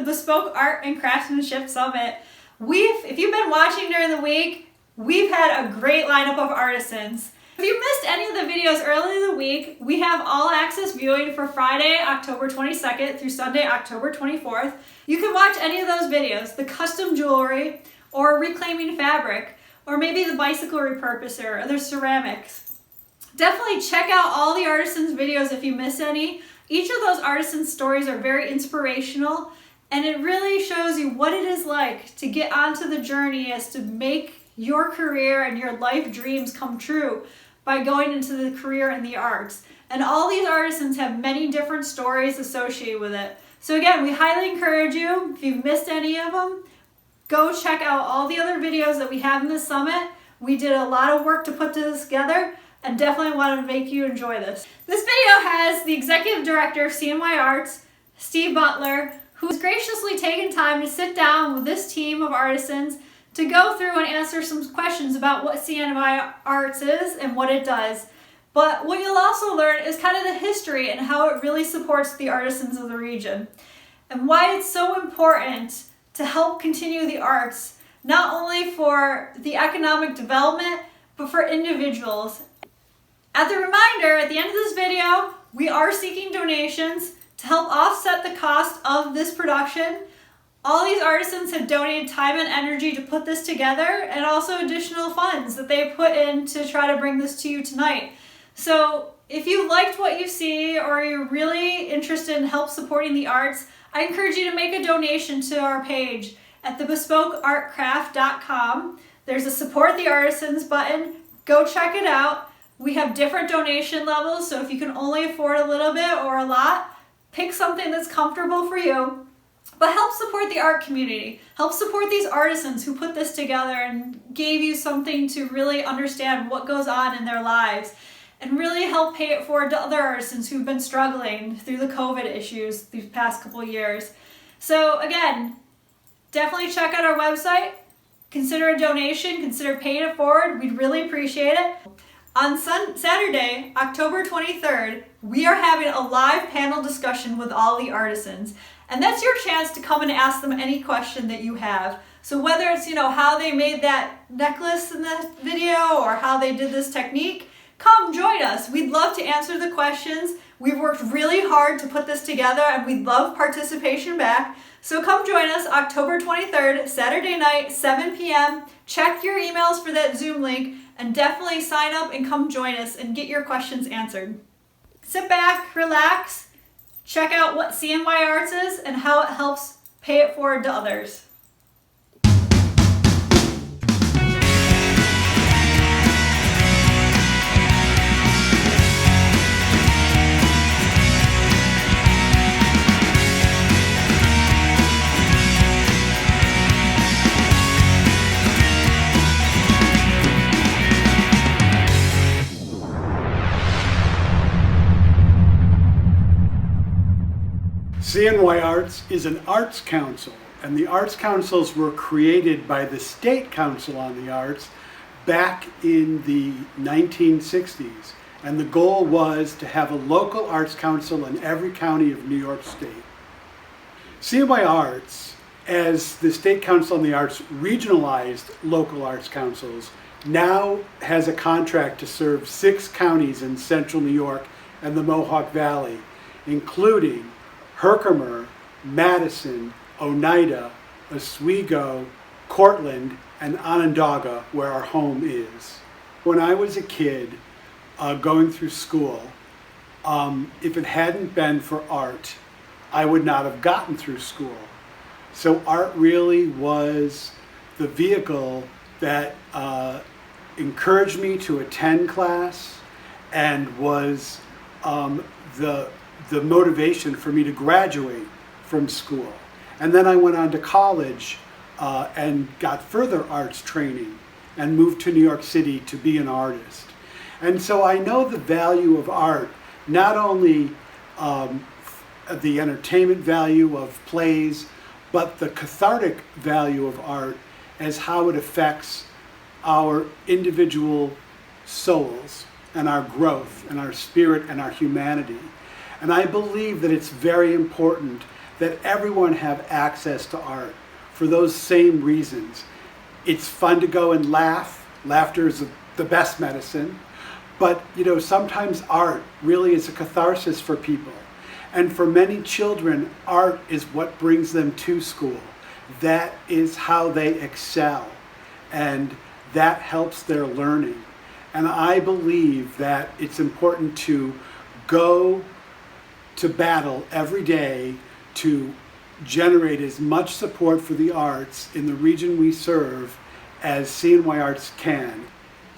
Bespoke Art and Craftsmanship Summit. If you've been watching during the week, we've had a great lineup of artisans. If you missed any of the videos early in the week, we have all access viewing for Friday, October 22nd through Sunday, October 24th. You can watch any of those videos, the custom jewelry, or reclaiming fabric, or maybe the bicycle repurposer, or the ceramics. Definitely check out all the artisans' videos if you miss any. Each of those artisans' stories are very inspirational, and it really shows you what it is like to get onto the journey as to make your career and your life dreams come true by going into the career in the arts. And all these artisans have many different stories associated with it. So again, we highly encourage you, if you've missed any of them, go check out all the other videos that we have in this summit. We did a lot of work to put this together and definitely want to make you enjoy this. This video has the Executive Director of CNY Arts, Steve Butler, who's graciously taken time to sit down with this team of artisans to go through and answer some questions about what CNY Arts is and what it does. But what you'll also learn is kind of the history and how it really supports the artisans of the region, and why it's so important to help continue the arts, not only for the economic development, but for individuals. As a reminder, at the end of this video, we are seeking donations to help offset the cost of this production. All these artisans have donated time and energy to put this together, and also additional funds that they put in to try to bring this to you tonight. So if you liked what you see, or you're really interested in help supporting the arts, I encourage you to make a donation to our page at thebespokeartcraft.com. There's a Support the Artisans button. Go check it out. We have different donation levels, so if you can only afford a little bit or a lot, pick something that's comfortable for you. But help support the art community. Help support these artisans who put this together and gave you something to really understand what goes on in their lives, and really help pay it forward to other artisans who've been struggling through the COVID issues these past couple years. So again, definitely check out our website. Consider a donation. Consider paying it forward. We'd really appreciate it. On Saturday, October 23rd, we are having a live panel discussion with all the artisans. And that's your chance to come and ask them any question that you have. So whether it's, how they made that necklace in the video, or how they did this technique, come join us. We'd love to answer the questions. We've worked really hard to put this together, and we'd love participation back. So come join us October 23rd, Saturday night, 7 p.m. Check your emails for that Zoom link, and definitely sign up and come join us and get your questions answered. Sit back, relax, check out what CNY Arts is and how it helps pay it forward to others. CNY Arts is an arts council, and the arts councils were created by the State Council on the Arts back in the 1960s. And the goal was to have a local arts council in every county of New York State. CNY Arts, as the State Council on the Arts regionalized local arts councils, now has a contract to serve 6 counties in central New York and the Mohawk Valley, including Herkimer, Madison, Oneida, Oswego, Cortland, and Onondaga, where our home is. When I was a kid going through school, if it hadn't been for art, I would not have gotten through school. So art really was the vehicle that encouraged me to attend class, and was the motivation for me to graduate from school. And then I went on to college and got further arts training and moved to New York City to be an artist. And so I know the value of art, not only the entertainment value of plays, but the cathartic value of art as how it affects our individual souls and our growth and our spirit and our humanity. And I believe that it's very important that everyone have access to art for those same reasons. It's fun to go and laugh. Laughter is the best medicine. But sometimes art really is a catharsis for people. And for many children, art is what brings them to school. That is how they excel. And that helps their learning. And I believe that it's important to go to battle every day to generate as much support for the arts in the region we serve as CNY Arts can.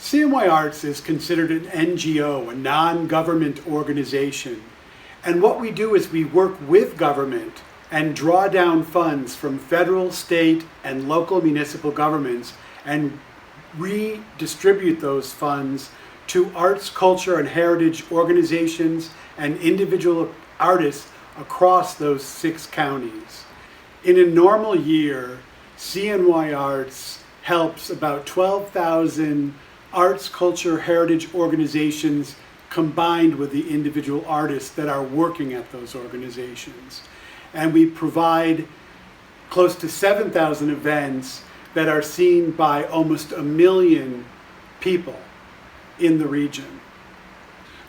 CNY Arts is considered an NGO, a non-government organization. And what we do is we work with government and draw down funds from federal, state, and local municipal governments and redistribute those funds to arts, culture, and heritage organizations and individual artists across those 6 counties. In a normal year, CNY Arts helps about 12,000 arts, culture, heritage organizations combined with the individual artists that are working at those organizations. And we provide close to 7,000 events that are seen by almost 1 million people in the region.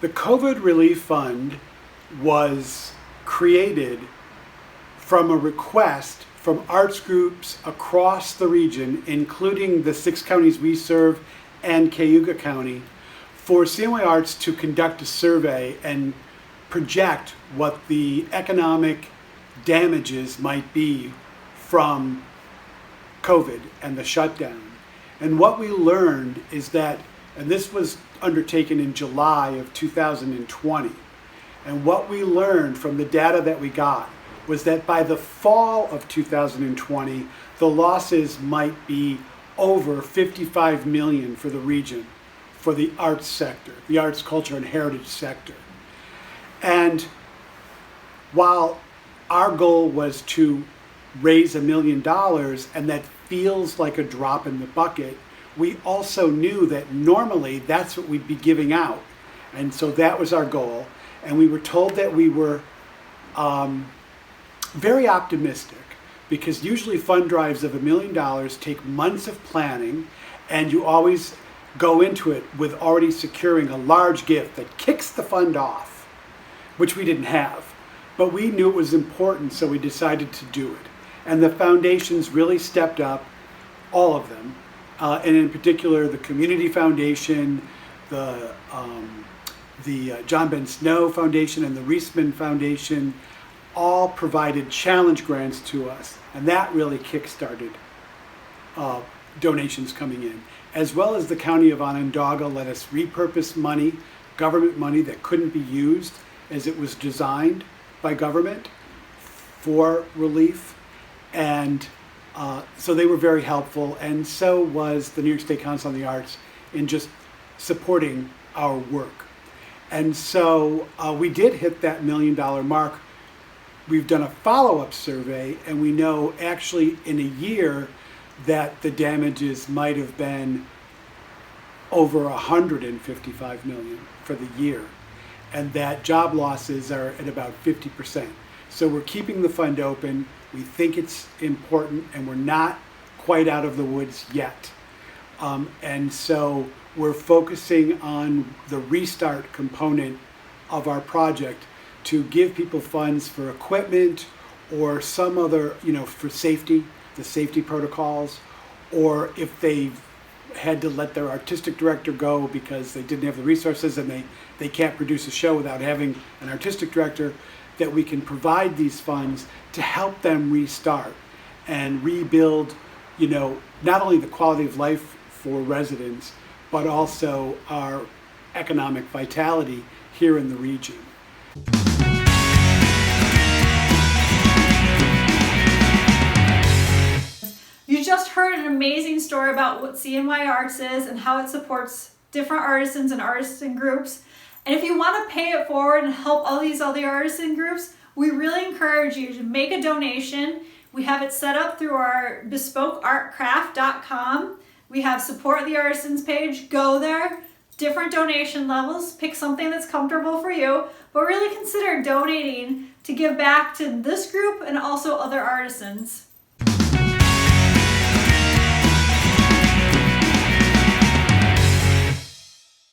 The COVID Relief Fund was created from a request from arts groups across the region, including the 6 counties we serve and Cayuga County, for CNY Arts to conduct a survey and project what the economic damages might be from COVID and the shutdown. And what we learned is that, and this was undertaken in July of 2020, and what we learned from the data that we got was that by the fall of 2020, the losses might be over 55 million for the region, for the arts sector, the arts, culture, and heritage sector. And while our goal was to raise $1 million, and that feels like a drop in the bucket, we also knew that normally that's what we'd be giving out. And so that was our goal. And we were told that we were very optimistic, because usually fund drives of $1 million take months of planning, and you always go into it with already securing a large gift that kicks the fund off, which we didn't have. But we knew it was important, so we decided to do it. And the foundations really stepped up, all of them. And in particular, the Community Foundation, the John Ben Snow Foundation, and the Reisman Foundation all provided challenge grants to us. And that really kick-started donations coming in. As well as the County of Onondaga let us repurpose money, government money that couldn't be used as it was designed by government for relief. And so they were very helpful, and so was the New York State Council on the Arts in just supporting our work. And so we did hit that $1 million mark. We've done a follow-up survey, and we know actually in a year that the damages might have been over 155 million for the year, and that job losses are at about 50%. So we're keeping the fund open. We think it's important, and we're not quite out of the woods yet. And so we're focusing on the restart component of our project to give people funds for equipment or some other, for safety, the safety protocols, or if they had to let their artistic director go because they didn't have the resources and they can't produce a show without having an artistic director, that we can provide these funds to help them restart and rebuild, not only the quality of life for residents, but also our economic vitality here in the region. You just heard an amazing story about what CNY Arts is and how it supports different artisans and artisan groups. And if you want to pay it forward and help all these other artisan groups, we really encourage you to make a donation. We have it set up through our bespokeartcraft.com. We have support the artisans page. Go there, different donation levels. Pick something that's comfortable for you, but really consider donating to give back to this group and also other artisans.